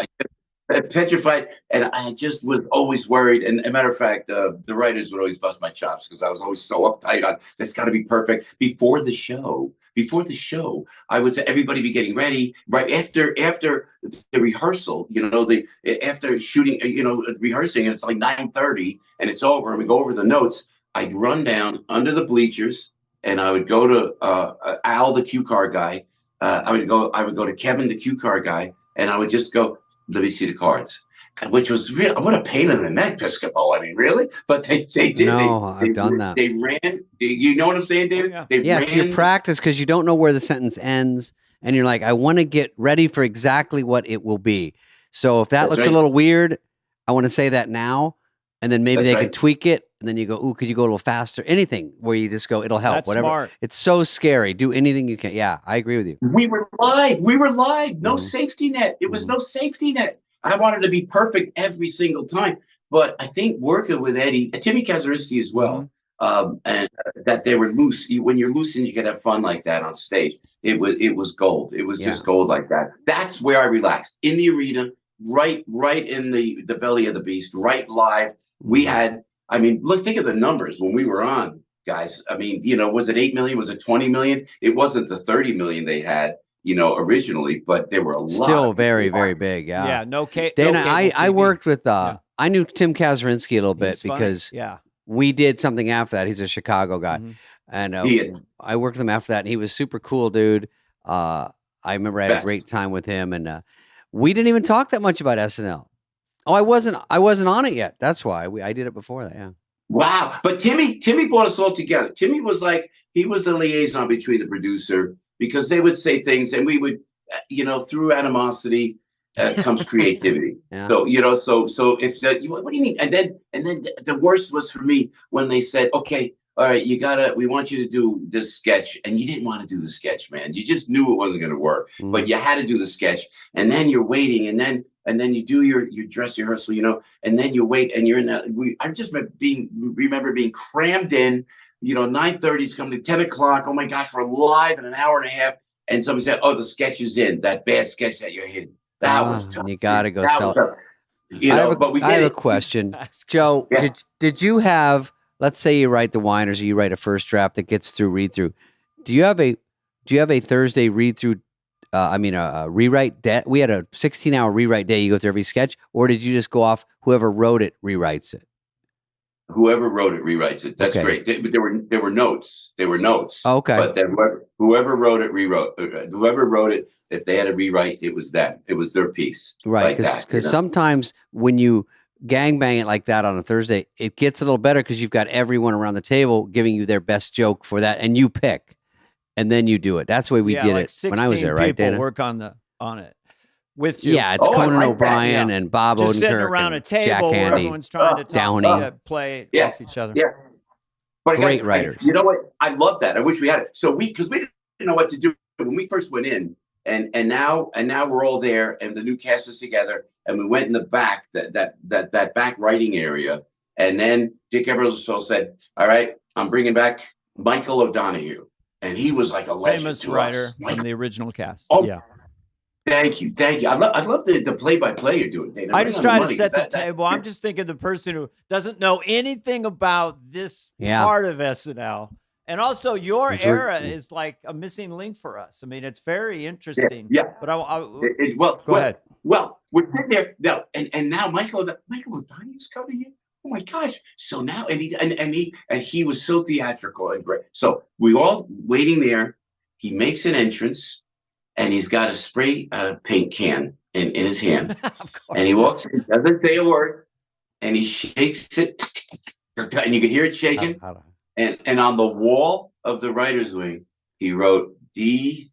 petrified. And I just was always worried. And as a matter of fact, the writers would always bust my chops because I was always so uptight on that's got to be perfect. Before the show, I would say everybody be getting ready right after the rehearsal, you know, after shooting, you know, rehearsing, and it's like 9:30 and it's over and we go over the notes. I'd run down under the bleachers and I would go to Al, the cue card guy. I would go to Kevin, the cue card guy, and I would just go, let me see the cards. Which was real. What a pain in the neck, Piscopo. I mean, really? But they did. No, I've done that. They ran. You know what I'm saying, David? Oh, yeah. You practice because you don't know where the sentence ends, and you're like, I want to get ready for exactly what it will be. So if that looks a little weird, I want to say that now, and then maybe they can tweak it, and then you go, ooh, could you go a little faster? Anything where you just go, it'll help. That's whatever. Smart. It's so scary. Do anything you can. Yeah, I agree with you. We were live. No safety net. It was no safety net. I wanted to be perfect every single time. But I think working with Eddie, Timmy Kazurinsky as well, and that they were loose. When you're loose and you can have fun like that on stage, it was gold. It was just gold like that. That's where I relaxed. In the arena, right in the belly of the beast, right live. We had, I mean, think of the numbers when we were on, guys. I mean, you know, was it 8 million? Was it 20 million? It wasn't the 30 million they had, you know, originally, but there were a lot. Still very, very big. Yeah. Yeah. No cable. Dana, I worked with, I knew Tim Kazurinsky a little bit because we did something after that. He's a Chicago guy. And I worked with him after that, and he was super cool, dude. I remember I had a great time with him, and we didn't even talk that much about SNL. Oh, I wasn't on it yet. That's why I did it before that. Yeah. Wow. But Timmy brought us all together. Timmy was like, he was the liaison between the producer, because they would say things and we would, you know, through animosity comes creativity. So, you know, so if that, what do you mean? And then the worst was for me when they said, okay, all right, we want you to do this sketch. And you didn't want to do the sketch, man. You just knew it wasn't going to work, but you had to do the sketch. And then you're waiting. And then and then you do your dress rehearsal, you know, and then you wait, and you're in that. I just remember being crammed in, you know, 9:30 is coming to 10 o'clock. Oh my gosh, we're live in an hour and a half. And somebody said, "Oh, the sketch is in, that bad sketch that you're hitting." That was tough. You got to go sell it. You know, but we did. I have a question. Joe, did you have, let's say you write the whiners, or you write a first draft that gets through read through. Do you have a Thursday read through? A rewrite day? We had a 16-hour rewrite day. You go through every sketch, or did you just go off whoever wrote it rewrites it? Whoever wrote it rewrites it. That's great. But there were notes. There were notes. Okay. But then whoever wrote it rewrote. Whoever wrote it, if they had to rewrite, it was them. It was their piece. Right. Because sometimes when you gangbang it like that on a Thursday, it gets a little better because you've got everyone around the table giving you their best joke for that, and you pick, and then you do it. That's the way we did it when I was there, right, Dana? Work on it with you. Yeah, it's Conan O'Brien and Bob Odenkirk, sitting around a table where everyone's trying to talk, play off each other. Yeah, but great writers. You know what? I love that. I wish we had it. So because we didn't know what to do when we first went in, and now we're all there, and the new cast is together, and we went in the back, that back writing area, and then Dick Ebersol said, "All right, I'm bringing back Michael O'Donoghue," and he was like a legend, famous writer from the original cast. Oh, yeah. Thank you. I love the play-by-play you're doing, Dana. I just try to set the table. I'm just thinking the person who doesn't know anything about this part of SNL. And also your era is like a missing link for us. I mean, it's very interesting. Yeah. But go ahead. Well, we're sitting there now, and now Michael O'Donoghue's coming in. Oh my gosh! So now, and he was so theatrical and great. So we all waiting there. He makes an entrance, and he's got a spray paint can in his hand, and he walks in, doesn't say a word, and he shakes it, and you can hear it shaking. And on the wall of the writer's wing, he wrote DANGE,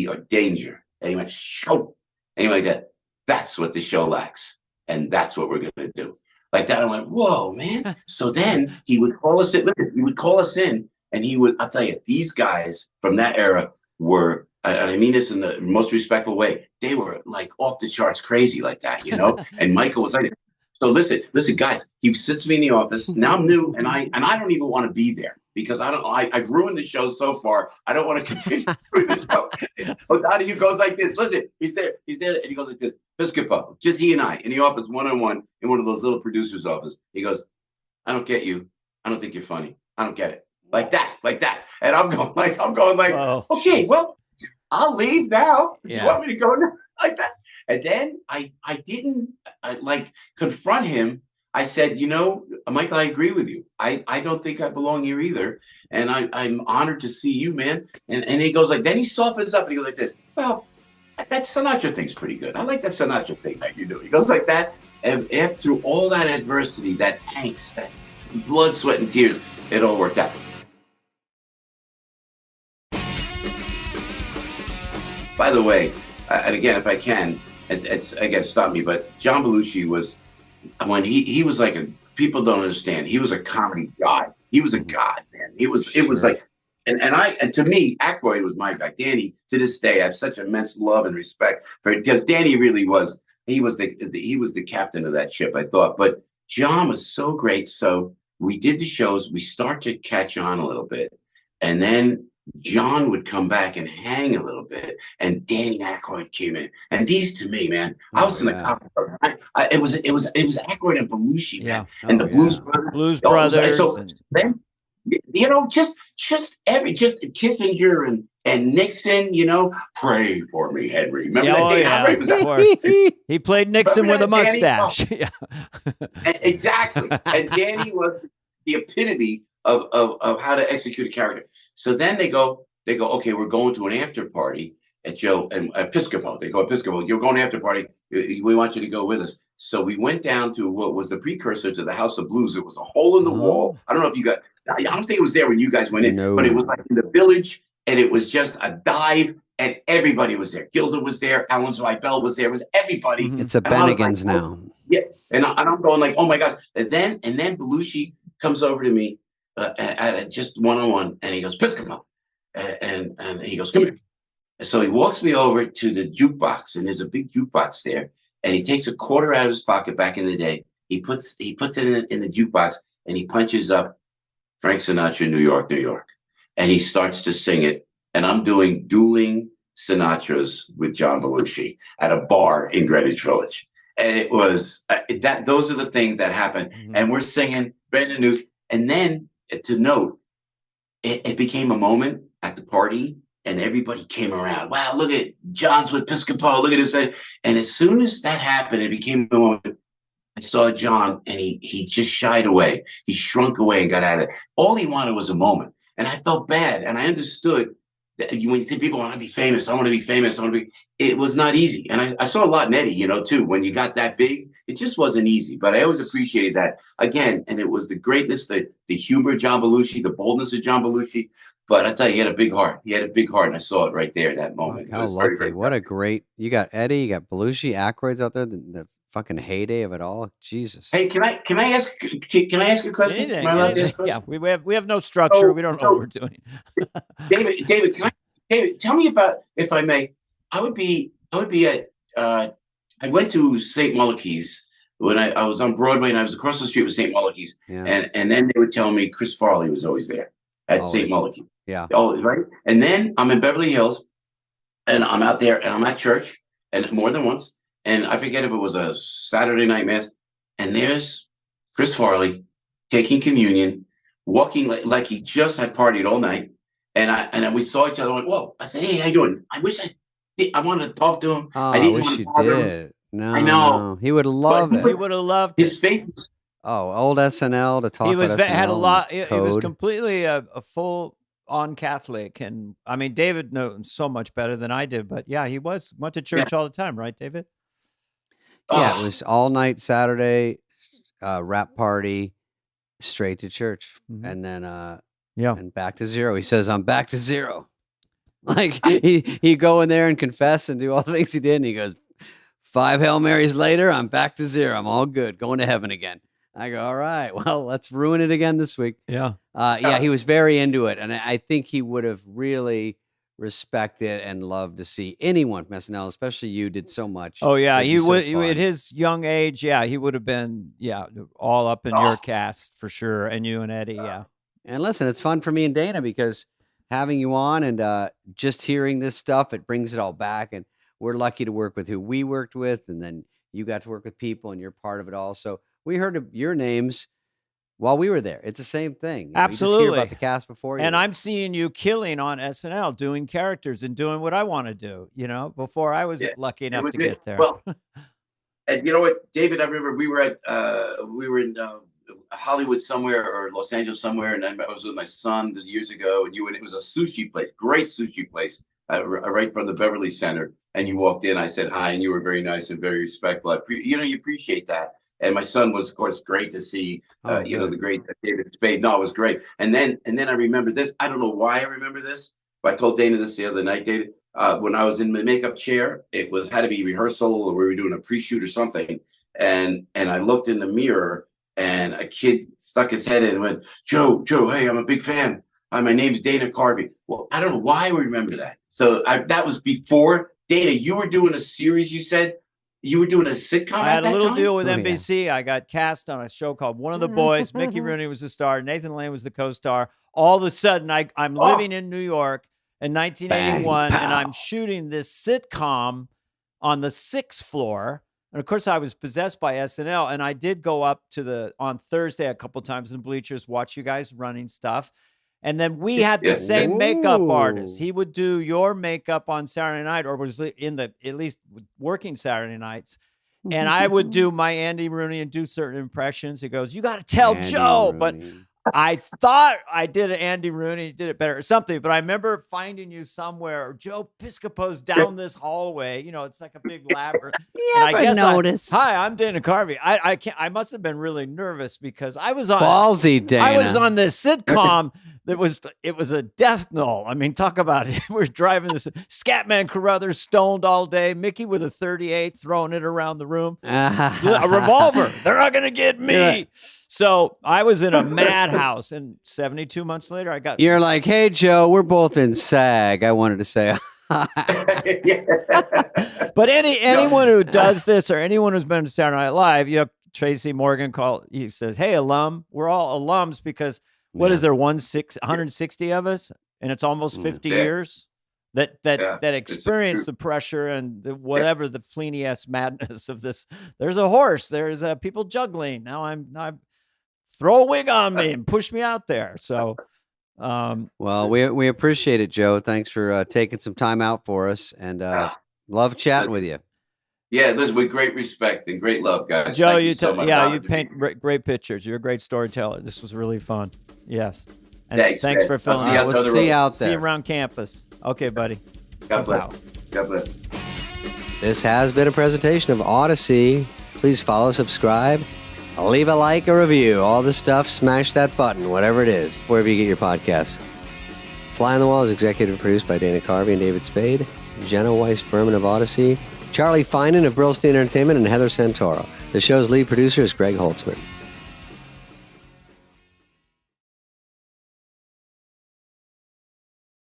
or danger. And he went, show. And he went like that. That's what the show lacks. And that's what we're going to do. Like that. I went, whoa, man. So then he would call us in. He would call us in, and he would, I'll tell you, these guys from that era were, and I mean this in the most respectful way, they were like off the charts crazy like that, you know? And Michael was like, so listen, guys. He sits me in the office. Now I'm new, and I don't even want to be there because I've ruined the show so far. I don't want to continue the show. O'Donoghue goes like this. Listen, he's there, and he goes like this. Piscopo, just he and I in the office, one-on-one, in one of those little producers' office. He goes, "I don't get you. I don't think you're funny. I don't get it." Like that. And I'm going like, whoa. Okay, well, I'll leave now. Do you want me to go now? Like that? And then I didn't confront him. I said, you know, Michael, I agree with you. I don't think I belong here either. And I'm honored to see you, man. And he goes like, then he softens up and he goes like this. Well, that Sinatra thing's pretty good. I like that Sinatra thing that you do. He goes like that. And through all that adversity, that angst, that blood, sweat, and tears, it all worked out. By the way, and again, if I can, it's again, stop me, but John Belushi was, when he was like people don't understand, he was a comedy god. He was a god, man. It was like, and to me, Aykroyd was my guy. Danny, to this day, I have such immense love and respect for it, because Danny really was, he was the captain of that ship, I thought. But John was so great. So we did the shows, we start to catch on a little bit, and then John would come back and hang a little bit, and Danny Aykroyd came in. And these, to me, man, I was in the top. It was Aykroyd and Belushi, man, and the Blues Brothers. Blues Brothers. So then, you know, just Kissinger and Nixon, you know, pray for me, Henry. Remember that? He played Nixon with a mustache. Yeah, exactly. And Danny was the epitome of how to execute a character. So then they go, okay, we're going to an after party at Joe and Piscopo. They go, Piscopo, you're going to after party. We want you to go with us. So we went down to what was the precursor to the House of Blues. It was a hole in the wall. I don't know if you got, I don't think it was there when you guys went in, but it was like in the Village, and it was just a dive, and everybody was there. Gilda was there. Alan Zweibel was there. It was everybody. It's a Bennigan's now. Yeah. And I'm going like, oh my gosh. And then Belushi comes over to me at just one-on-one, and he goes, Piscopo. And he goes, come here. And so he walks me over to the jukebox, and there's a big jukebox there. And he takes a quarter out of his pocket back in the day. He puts it in the jukebox, and he punches up Frank Sinatra, New York, New York. And he starts to sing it. And I'm doing dueling Sinatras with John Belushi at a bar in Greenwich Village. And it was those are the things that happen. Mm-hmm. And we're singing Brandon News. And then to note, it became a moment at the party, and everybody came around. Wow, look at John's with Piscopo. Look at this. And as soon as that happened, it became a moment. I saw John, and he just shied away. He shrunk away and got out of it. All he wanted was a moment. And I felt bad. And I understood that when you think people want to be famous, I want to be famous, it was not easy. And I saw a lot in Eddie, too. When you got that big, it just wasn't easy. But I always appreciated that. Again, and it was the greatness, the humor of John Belushi, the boldness of John Belushi. But I tell you, he had a big heart. He had a big heart, and I saw it right there in that moment. How lucky. Very, what a great, you got Eddie, you got Belushi, Aykroyd's out there, the fucking heyday of it all. Jesus. Hey, can I ask a question? Am I allowed to ask a question? Yeah, we have no structure. We don't know what we're doing. David, tell me about, if I may. I would be at. I went to St. Malachy's when I was on Broadway, and I was across the street with St. Malachy's, and then they would tell me Chris Farley was always there at St. Malachy. Yeah. Oh, right. And then I'm in Beverly Hills, and I'm out there, and I'm at church, and more than once. And I forget if it was a Saturday night mass, and there's Chris Farley taking communion, walking like he just had partied all night. And we saw each other and went, whoa. I said, hey, how you doing? I wish I wanted to talk to him. Oh, I wish you did. No, I know. No. He would love it. He would have loved his face. Oh, old SNL to talk about SNL. Had a lot. It was completely a full on Catholic. And I mean, David knows so much better than I did. But yeah, he went to church all the time, right, David? Yeah, it was all night Saturday, rap party, straight to church. Mm-hmm. And then and back to zero. He says, I'm back to zero. Like he'd go in there and confess and do all the things he did. And he goes, 5 Hail Marys later, I'm back to zero. I'm all good, going to heaven again. I go, all right, well, let's ruin it again this week. Yeah. He was very into it. And I think he would have really respected and loved to see anyone from SNL, especially you, did so much. Oh, yeah. He would, at his young age, he would have been, all up in your cast for sure. And you and Eddie, And listen, it's fun for me and Dana because having you on and just hearing this stuff, it brings it all back. And we're lucky to work with who we worked with. And then you got to work with people and you're part of it all. So we heard your names while we were there. It's the same thing. Absolutely. You just hear about the cast before you. And I'm seeing you killing on SNL, doing characters and doing what I want to do, before I was lucky enough to get there. Well, and you know what, David, I remember we were in Hollywood somewhere or Los Angeles somewhere, and I was with my son years ago, and it was a sushi place, great sushi place, right from the Beverly Center. And you walked in, I said hi, and you were very nice and very respectful. You appreciate that. And my son was, of course, great to see, the great David Spade. No, it was great. And then I remember this. I don't know why I remember this, but I told Dana this the other night, David. When I was in the makeup chair, had to be rehearsal, or we were doing a pre-shoot or something. And I looked in the mirror, and a kid stuck his head in and went, Joe, hey, I'm a big fan. My name's Dana Carvey. Well, I don't know why I remember that. So that was before. Dana, you were doing a series, you said? You were doing a sitcom. I had a little deal with NBC. Yeah. I got cast on a show called One of the Boys. Mickey Rooney was the star. Nathan Lane was the co-star. All of a sudden, I'm living in New York in 1981, and I'm shooting this sitcom on the 6th floor. And of course, I was possessed by SNL, and I did go up on Thursday a couple times in bleachers, watch you guys running stuff. And then we had the same makeup artist. He would do your makeup on Saturday night, or was at least working Saturday nights. And I would do my Andy Rooney and do certain impressions. He goes, you got to tell Andy Joe. Rooney. But I thought I did an Andy Rooney, did it better or something. But I remember finding you somewhere, or Joe Piscopo's down this hallway. It's like a big labyrinth. Hi, I'm Dana Carvey. I must have been really nervous because I was on ballsy Dana. I was on this sitcom. It was a death knell. I mean, talk about it. We're driving this Scatman Carruthers stoned all day. Mickey with a 38 throwing it around the room. A revolver. They're not going to get me. Yeah. So I was in a madhouse, and 72 months later, I got... You're like, hey, Joe, we're both in SAG. I wanted to say... But anyone who does this, or anyone who's been to Saturday Night Live, Tracy Morgan he says, "Hey, alum, we're all alums because what is there 160 of us, and it's almost 50 years that experience the pressure and whatever the Fleeny-esque madness of this. There's a horse, there's people juggling. Now I'm throw a wig on me and push me out there." So. Well, we appreciate it, Joe. Thanks for taking some time out for us, and love chatting with you. Yeah, listen, with great respect and great love, guys. Joe, you paint great pictures. You're a great storyteller. This was really fun. Yes. And thanks for filling out. We'll see you out there. See you around campus. Okay, buddy. God bless. God bless. This has been a presentation of Audacy. Please follow, subscribe, leave a like, a review, all this stuff. Smash that button, whatever it is, wherever you get your podcasts. Fly on the Wall is executive produced by Dana Carvey and David Spade, Jenna Weiss-Berman of Audacy, Charlie Finan of Brillstein Entertainment, and Heather Santoro. The show's lead producer is Greg Holtzman.